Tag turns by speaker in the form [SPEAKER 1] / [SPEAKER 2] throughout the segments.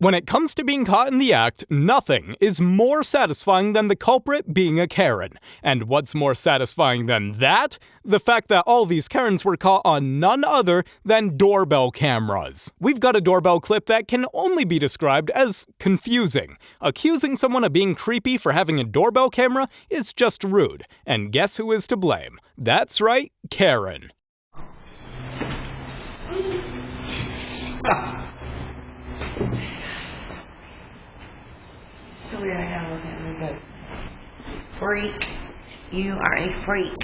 [SPEAKER 1] When it comes to being caught in the act, nothing is more satisfying than the culprit being a Karen. And what's more satisfying than that? The fact that all these Karens were caught on none other than doorbell cameras. We've got a doorbell clip that can only be described as confusing. Accusing someone of being creepy for having a doorbell camera is just rude. And guess who is to blame? That's right, Karen.
[SPEAKER 2] So weird, I gotta look at him, but freak. You are a freak.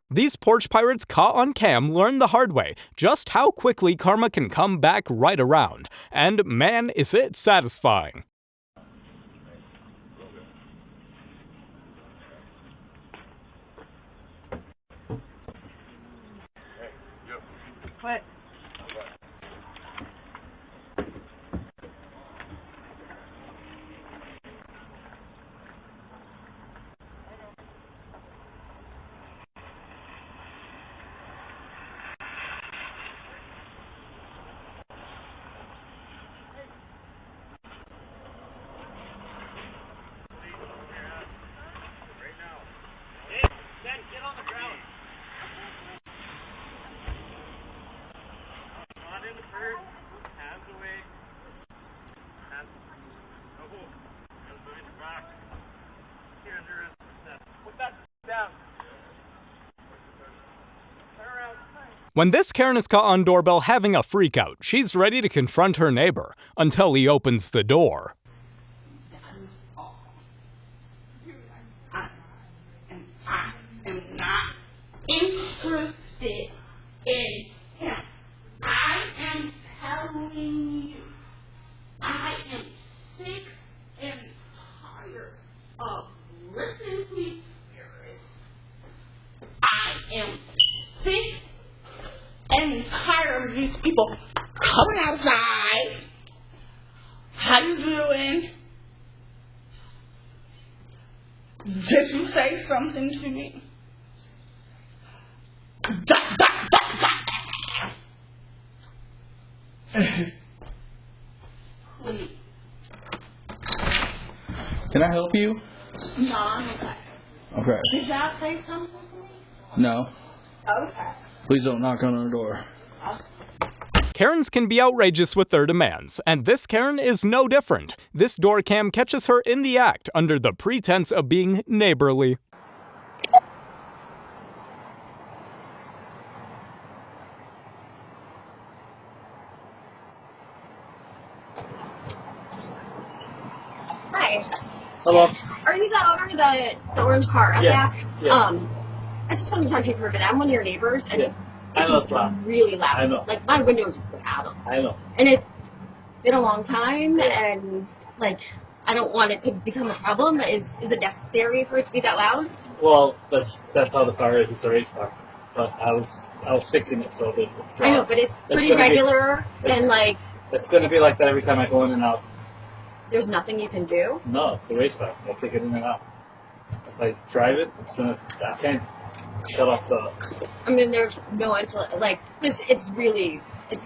[SPEAKER 1] These porch pirates caught on cam learned the hard way just how quickly karma can come back right around. And man, is it satisfying.
[SPEAKER 2] What?
[SPEAKER 1] When this Karen is caught on doorbell having a freakout, she's ready to confront her neighbor until he opens the door.
[SPEAKER 2] I am not interested in him. I am telling you, I am sick and tired of listening to these spirits. I am sick and tired of these people coming outside. How you doing? Did you say something to me? Please.
[SPEAKER 3] Can I help you?
[SPEAKER 2] No, I'm okay.
[SPEAKER 3] Okay.
[SPEAKER 2] Did y'all say something to me?
[SPEAKER 3] No.
[SPEAKER 2] Okay.
[SPEAKER 3] Please don't knock on our door.
[SPEAKER 1] Karens can be outrageous with their demands, and this Karen is no different. This door cam catches her in the act under the pretense of being neighborly.
[SPEAKER 4] Hi.
[SPEAKER 3] Hello.
[SPEAKER 4] Are you the owner of the orange car up
[SPEAKER 3] Yes.
[SPEAKER 4] back?
[SPEAKER 3] Yeah.
[SPEAKER 4] I just wanted to talk to you for a minute. I'm one of your neighbors, and
[SPEAKER 3] Yeah. I know it's loud.
[SPEAKER 4] really loud.
[SPEAKER 3] I know.
[SPEAKER 4] Like, my windows are out.
[SPEAKER 3] I know.
[SPEAKER 4] And it's been a long time, and, like, I don't want it to become a problem. Is it necessary for it to be that loud?
[SPEAKER 3] Well, that's how the car is. It's a race car. But I was fixing it so that it's.
[SPEAKER 4] I know, but it's pretty regular, and, like,
[SPEAKER 3] It's going to be like that every time I go in and out.
[SPEAKER 4] there's nothing you can do.
[SPEAKER 3] No, it's a race car. I take it in and out. If I drive it, I can't shut off the.
[SPEAKER 4] I mean, there's no it's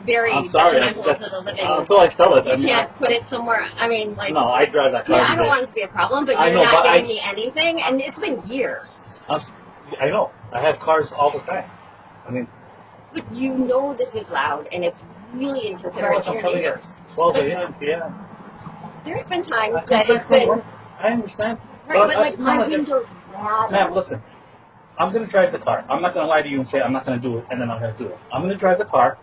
[SPEAKER 4] very
[SPEAKER 3] I'm sorry.
[SPEAKER 4] detrimental to the living.
[SPEAKER 3] Until I sell it.
[SPEAKER 4] You can't put it somewhere. I mean, like.
[SPEAKER 3] No, I drive that car.
[SPEAKER 4] Yeah,
[SPEAKER 3] every
[SPEAKER 4] I don't
[SPEAKER 3] day.
[SPEAKER 4] want it to be a problem, but
[SPEAKER 3] I
[SPEAKER 4] you're
[SPEAKER 3] know,
[SPEAKER 4] not
[SPEAKER 3] but
[SPEAKER 4] giving me anything, and it's been years.
[SPEAKER 3] I know. I have cars all the time. I mean.
[SPEAKER 4] But you know this is loud, and it's really inconsiderate to your neighbors.
[SPEAKER 3] Well, yeah.
[SPEAKER 4] There's been times that it's been.
[SPEAKER 3] I understand.
[SPEAKER 4] Right, but like my window's rattled.
[SPEAKER 3] Ma'am, listen. I'm going to drive the car. I'm not going to lie to you and say I'm not going to do it, and then I'm going to do it. I'm going to drive the car.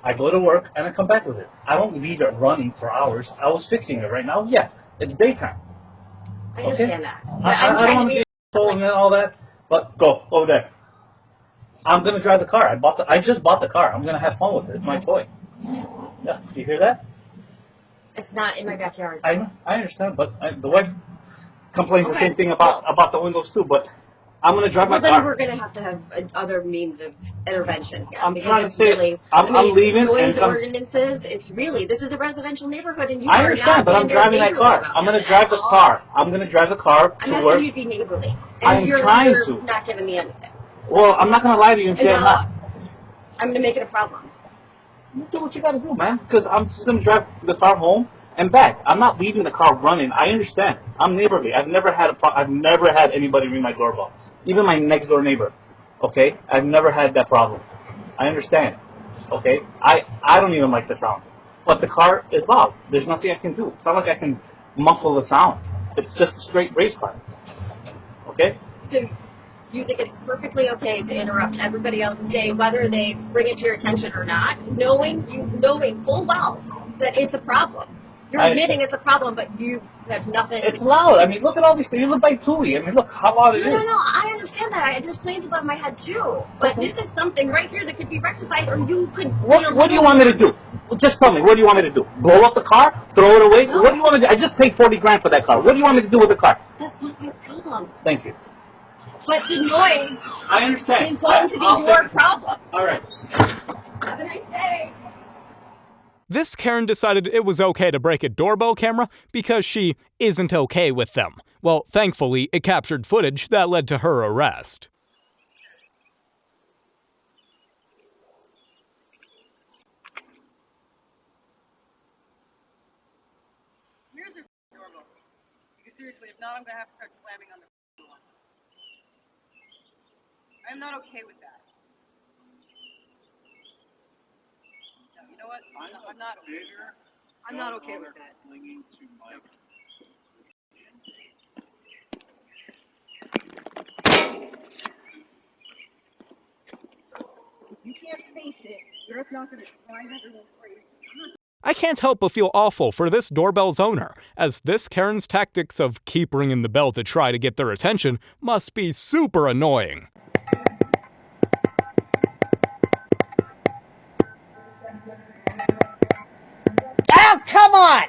[SPEAKER 3] I go to work, and I come back with it. I don't leave it running for hours. I was fixing it right now. Yeah, it's daytime.
[SPEAKER 4] I understand that. But
[SPEAKER 3] I
[SPEAKER 4] I'm
[SPEAKER 3] don't
[SPEAKER 4] trying
[SPEAKER 3] want
[SPEAKER 4] to
[SPEAKER 3] to
[SPEAKER 4] be.
[SPEAKER 3] be told and all that, but go over there. I'm going to drive the car. I just bought the car. I'm going to have fun with it. It's my toy. Yeah, you hear that?
[SPEAKER 4] It's not in my backyard.
[SPEAKER 3] I understand, but the wife complains the same thing about the windows too. But I'm going to drive my
[SPEAKER 4] then
[SPEAKER 3] car.
[SPEAKER 4] we're going to have other means of intervention here.
[SPEAKER 3] I'm
[SPEAKER 4] because
[SPEAKER 3] trying to
[SPEAKER 4] it's
[SPEAKER 3] say,
[SPEAKER 4] really,
[SPEAKER 3] I'm leaving.
[SPEAKER 4] Noise ordinances, it's really, this is a residential neighborhood, and you
[SPEAKER 3] I
[SPEAKER 4] are
[SPEAKER 3] understand,
[SPEAKER 4] not
[SPEAKER 3] but I'm
[SPEAKER 4] being very
[SPEAKER 3] driving that
[SPEAKER 4] neighborly
[SPEAKER 3] car.
[SPEAKER 4] about
[SPEAKER 3] I'm going to
[SPEAKER 4] this
[SPEAKER 3] drive
[SPEAKER 4] at
[SPEAKER 3] the
[SPEAKER 4] all.
[SPEAKER 3] car. I'm going to drive the car
[SPEAKER 4] I'm
[SPEAKER 3] to
[SPEAKER 4] asking
[SPEAKER 3] work.
[SPEAKER 4] you to be neighborly. And
[SPEAKER 3] I'm
[SPEAKER 4] you're
[SPEAKER 3] trying to.
[SPEAKER 4] not giving me anything.
[SPEAKER 3] Well, I'm not gonna lie to you and say I'm not.
[SPEAKER 4] I'm gonna make it a problem.
[SPEAKER 3] You do what you gotta do, man. Because I'm just gonna drive the car home and back. I'm not leaving the car running. I understand. I'm neighborly. I've never had I've never had anybody ring my doorbell. Even my next door neighbor. Okay, I've never had that problem. I understand. Okay, I don't even like the sound. But the car is loud. There's nothing I can do. It's not like I can muffle the sound. It's just a straight race car. Okay.
[SPEAKER 4] So you think it's perfectly okay to interrupt everybody else's day, whether they bring it to your attention or not, knowing full well that it's a problem. You're admitting it's a problem, but you have nothing.
[SPEAKER 3] It's loud. I mean, look at all these things. You live by Tui. I mean, look how loud it is.
[SPEAKER 4] No, I understand that. There's planes above my head too. But this is something right here that could be rectified, or you could.
[SPEAKER 3] What do you want me to do? Well, just tell me. What do you want me to do? Blow up the car? Throw it away? No. What do you want to do? I just paid $40,000 for that car. What do you want me to do with the car?
[SPEAKER 4] That's not my problem.
[SPEAKER 3] Thank you.
[SPEAKER 4] But the noise.
[SPEAKER 3] I understand.
[SPEAKER 4] Is going to be your problem.
[SPEAKER 3] All right.
[SPEAKER 4] Have a nice day.
[SPEAKER 1] This Karen decided it was okay to break a doorbell camera because she isn't okay with them. Well, thankfully, it captured footage that led to her arrest.
[SPEAKER 5] Where's the doorbell? Because seriously, if not, I'm gonna have to start slamming on the door. I'm not okay with that. No, you know what? I'm not okay. I'm not okay with that. You can't face it. You're not gonna drive everyone's crazy.
[SPEAKER 1] I can't help but feel awful for this doorbell's owner, as this Karen's tactics of keep ringing the bell to try to get their attention must be super annoying.
[SPEAKER 2] Oh, come on!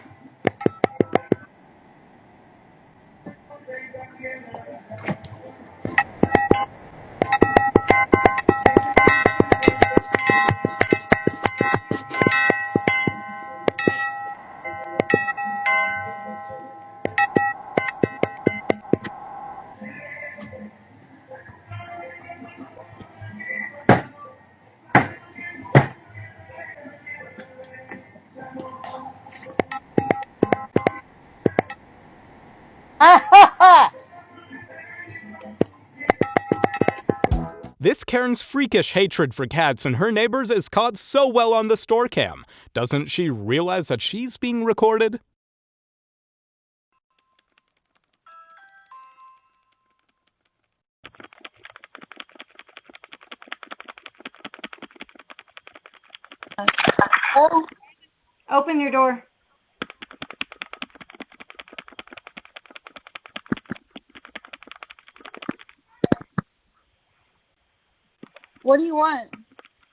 [SPEAKER 1] This Karen's freakish hatred for cats and her neighbors is caught so well on the store cam. Doesn't she realize that she's being recorded?
[SPEAKER 6] Oh, open your door.
[SPEAKER 5] What do you want?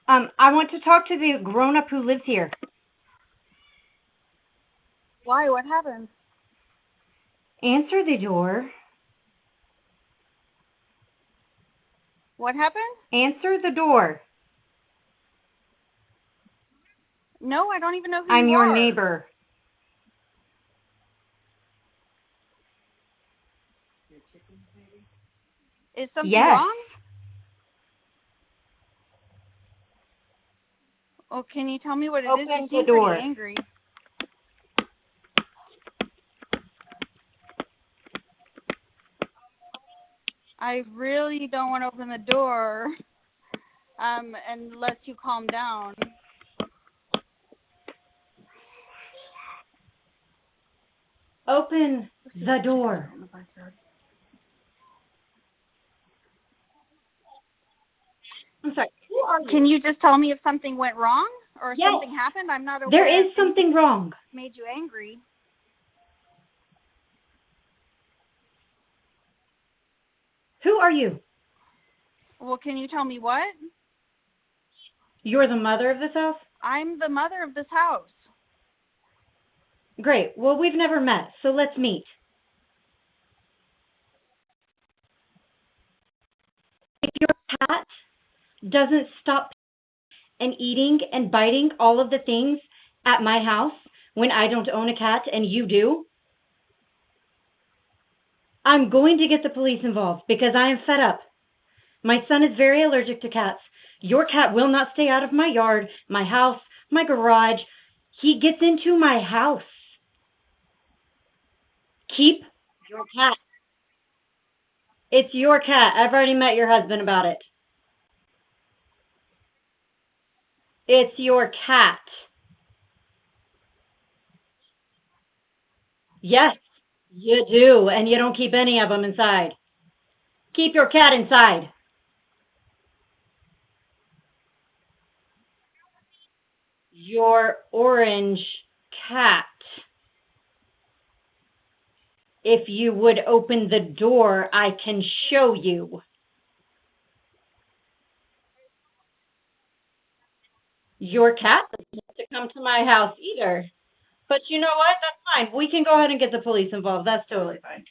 [SPEAKER 6] I want to talk to the grown-up who lives here.
[SPEAKER 5] Why? What happened?
[SPEAKER 6] Answer the door.
[SPEAKER 5] What happened?
[SPEAKER 6] Answer the door.
[SPEAKER 5] No, I don't even know who
[SPEAKER 6] I'm
[SPEAKER 5] you are.
[SPEAKER 6] your neighbor.
[SPEAKER 5] Is something
[SPEAKER 6] Yes.
[SPEAKER 5] wrong? Oh, can you tell me what it is?
[SPEAKER 6] Open
[SPEAKER 5] You
[SPEAKER 6] the
[SPEAKER 5] seem
[SPEAKER 6] door.
[SPEAKER 5] pretty angry. I really don't want to open the door, unless you calm down.
[SPEAKER 6] Open the door. I'm sorry. Who are you?
[SPEAKER 5] Can you just tell me if something went wrong or if
[SPEAKER 6] Yes.
[SPEAKER 5] something happened? I'm not aware.
[SPEAKER 6] There is something wrong.
[SPEAKER 5] Made you angry.
[SPEAKER 6] Who are you?
[SPEAKER 5] Well, can you tell me what?
[SPEAKER 6] You're the mother of this house?
[SPEAKER 5] I'm the mother of this house.
[SPEAKER 6] Great. Well, we've never met, so let's meet. If your cat doesn't stop and eating and biting all of the things at my house when I don't own a cat and you do, I'm going to get the police involved because I am fed up. My son is very allergic to cats. Your cat will not stay out of my yard, my house, my garage. He gets into my house. Keep your cat. It's your cat. I've already met your husband about it. It's your cat. Yes, you do, and you don't keep any of them inside. Keep your cat inside. Your orange cat. If you would open the door, I can show you. Your cat doesn't have to come to my house either. But you know what? That's fine. We can go ahead and get the police involved. That's totally fine.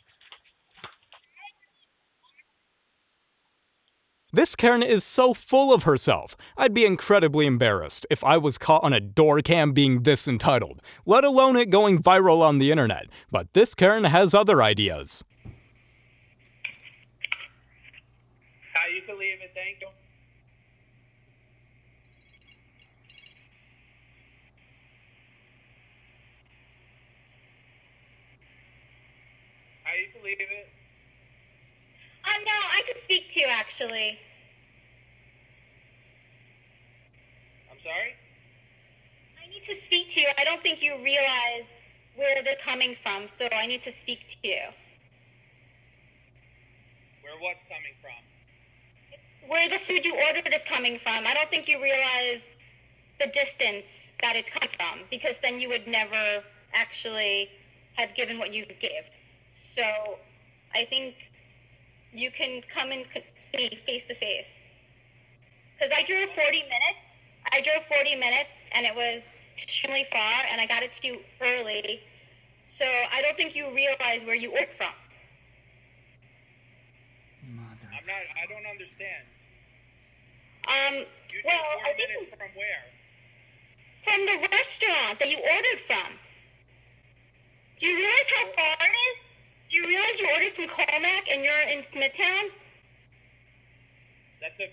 [SPEAKER 1] This Karen is so full of herself. I'd be incredibly embarrassed if I was caught on a door cam being this entitled, let alone it going viral on the internet. But this Karen has other ideas.
[SPEAKER 7] You can leave it, thank you. You can leave it.
[SPEAKER 8] No, I could speak to you, actually.
[SPEAKER 7] I'm sorry?
[SPEAKER 8] I need to speak to you. I don't think you realize where they're coming from, so I need to speak to you.
[SPEAKER 7] Where what's coming from?
[SPEAKER 8] Where the food you ordered is coming from. I don't think you realize the distance that it's come from, because then you would never actually have given what you gave. So I think you can come and see face to face. Because I drove 40 minutes, and it was extremely far, and I got it to you early. So I don't think you realize where you ordered from.
[SPEAKER 7] I don't understand. You
[SPEAKER 8] Well,
[SPEAKER 7] took 4
[SPEAKER 8] I think
[SPEAKER 7] minutes from where?
[SPEAKER 8] from the restaurant that you ordered from. Do you realize how far it is? Do you realize you ordered from Colmac and you're in Smithtown?
[SPEAKER 7] That's a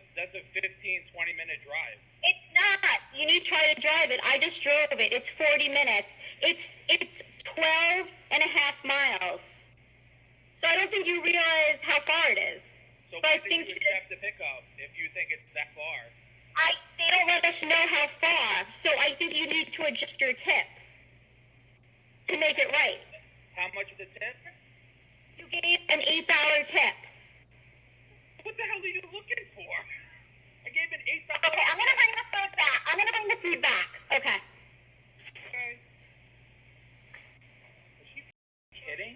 [SPEAKER 7] 15, 20-minute drive.
[SPEAKER 8] It's not. You need to try to drive it. I just drove it. It's 40 minutes. It's 12 and a half miles. So I don't think you realize how far it is.
[SPEAKER 7] So
[SPEAKER 8] But I
[SPEAKER 7] when
[SPEAKER 8] think
[SPEAKER 7] did you accept the pickup if you think it's that far?
[SPEAKER 8] They don't let us know how far. So I think you need to adjust your tip to make it right.
[SPEAKER 7] How much is the tip?
[SPEAKER 8] You gave an $8 tip.
[SPEAKER 7] What the hell are you looking for? I gave an $8.
[SPEAKER 8] Okay, I'm gonna bring the food back. Okay.
[SPEAKER 7] Okay. Is she kidding?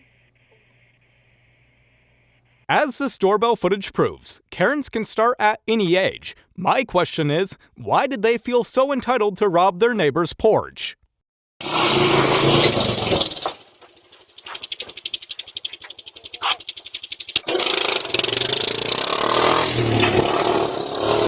[SPEAKER 1] As this doorbell footage proves, Karens can start at any age. My question is, why did they feel so entitled to rob their neighbor's porch?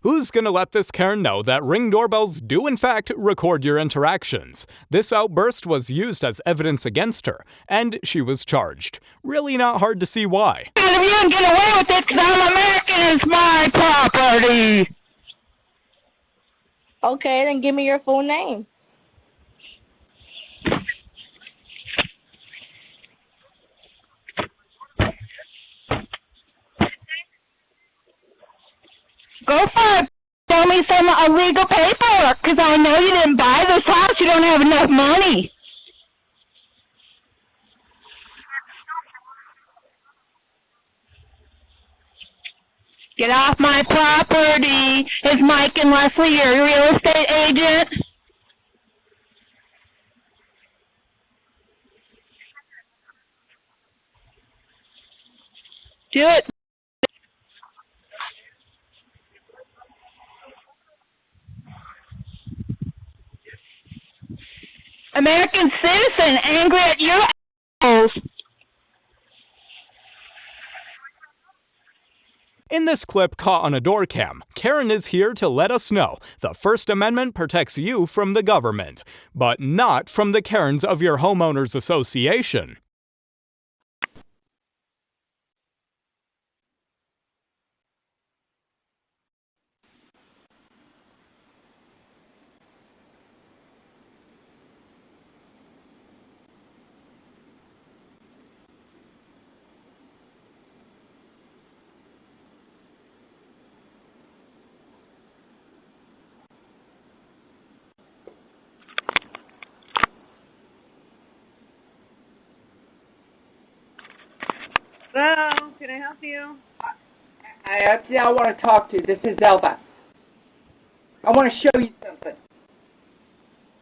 [SPEAKER 1] Who's gonna let this Karen know that Ring doorbells do in fact record your interactions? This outburst was used as evidence against her, and she was charged. Really not hard to see why.
[SPEAKER 9] You can get away with it because I'm American. It's my property.
[SPEAKER 10] Okay, then give me your full name.
[SPEAKER 9] Go for it. Show me some illegal paperwork because I know you didn't buy this house. You don't have enough money. Get off my property. Is Mike and Leslie your real estate agent? Do it. American citizen angry at you assholes.
[SPEAKER 1] In this clip caught on a door cam, Karen is here to let us know the First Amendment protects you from the government, but not from the Karens of your homeowners association.
[SPEAKER 5] can I help you?
[SPEAKER 9] I want to talk to you. This is Elba. I want to show you something.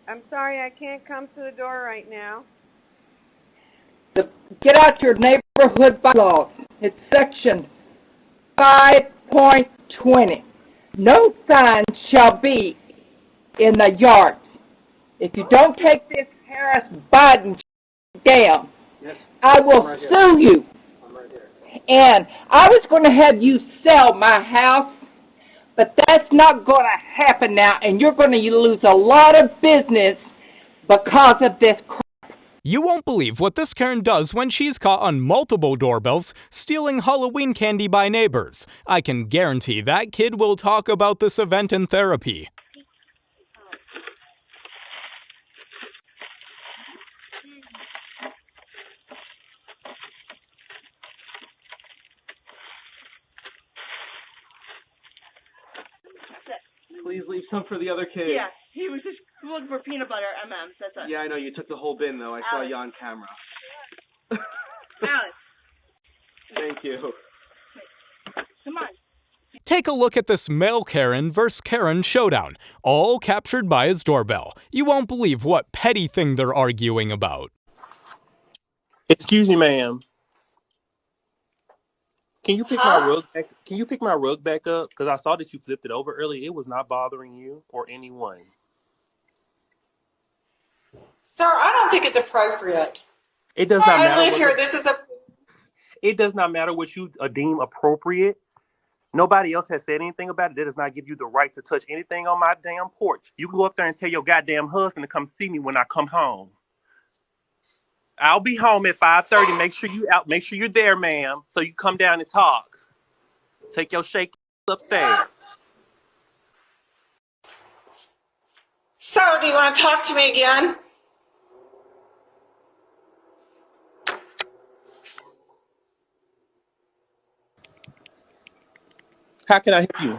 [SPEAKER 5] I'm sorry, I can't come to the door right now.
[SPEAKER 9] Get out your neighborhood bylaws. It's section 5.20. No signs shall be in the yards. If you don't take this Harris Biden down, I will sue you. And I was going to have you sell my house, but that's not going to happen now, and you're going to lose a lot of business because of this crap.
[SPEAKER 1] You won't believe what this Karen does when she's caught on multiple doorbells stealing Halloween candy by neighbors. I can guarantee that kid will talk about this event in therapy.
[SPEAKER 11] Please leave some for the other kid.
[SPEAKER 10] Yeah, he was just looking for peanut butter M&Ms. That's it.
[SPEAKER 11] Yeah, I know. You took the whole bin, though. I saw you on camera.
[SPEAKER 10] Alex.
[SPEAKER 11] Thank you.
[SPEAKER 10] Come on.
[SPEAKER 1] Take a look at this male Karen versus Karen showdown, all captured by his doorbell. You won't believe what petty thing they're arguing about.
[SPEAKER 12] Excuse me, ma'am. Can you pick my rug back? Can you pick my rug back up? Because I saw that you flipped it over earlier. It was not bothering you or anyone.
[SPEAKER 2] Sir, I don't think it's appropriate.
[SPEAKER 12] It does not matter.
[SPEAKER 2] I live here. This is a.
[SPEAKER 12] It does not matter what you deem appropriate. Nobody else has said anything about it. That does not give you the right to touch anything on my damn porch. You can go up there and tell your goddamn husband to come see me when I come home. I'll be home at 5:30. Make sure you out. Make sure you're there, ma'am, so you come down and talk. Take your shake upstairs.
[SPEAKER 2] Sir, do you want to talk to me again?
[SPEAKER 12] How can I help you?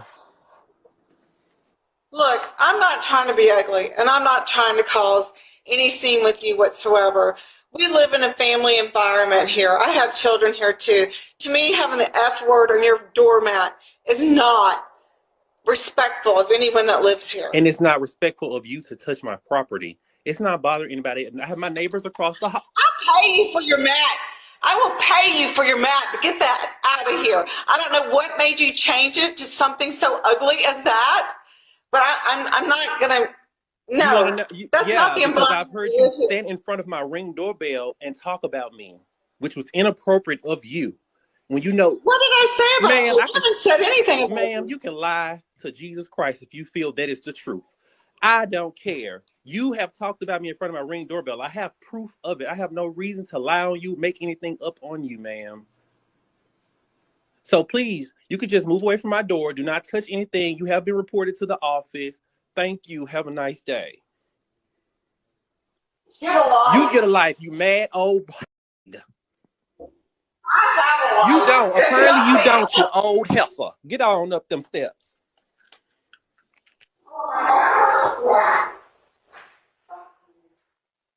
[SPEAKER 2] Look, I'm not trying to be ugly, and I'm not trying to cause any scene with you whatsoever. We live in a family environment here. I have children here too. To me, having the F word on your doormat is not respectful of anyone that lives here.
[SPEAKER 12] And it's not respectful of you to touch my property. It's not bothering anybody. I have my neighbors across the hall.
[SPEAKER 2] I'll pay you for your mat. I will pay you for your mat, but get that out of here. I don't know what made you change it to something so ugly as that, but I'm not going to. No, that's not the environment.
[SPEAKER 12] Because I've heard you stand in front of my Ring doorbell and talk about me, which was inappropriate of you. When you know.
[SPEAKER 2] What did I say about you? I haven't said anything about you.
[SPEAKER 12] Ma'am, you can lie to Jesus Christ if you feel that is the truth. I don't care. You have talked about me in front of my Ring doorbell. I have proof of it. I have no reason to lie on you, make anything up on you, ma'am. So please, you could just move away from my door. Do not touch anything. You have been reported to the office. Thank you. Have a nice day.
[SPEAKER 2] Get a life.
[SPEAKER 12] You get a life, you mad old.
[SPEAKER 2] I have a life.
[SPEAKER 12] You don't. Apparently you don't, you old heifer. Get on up them steps.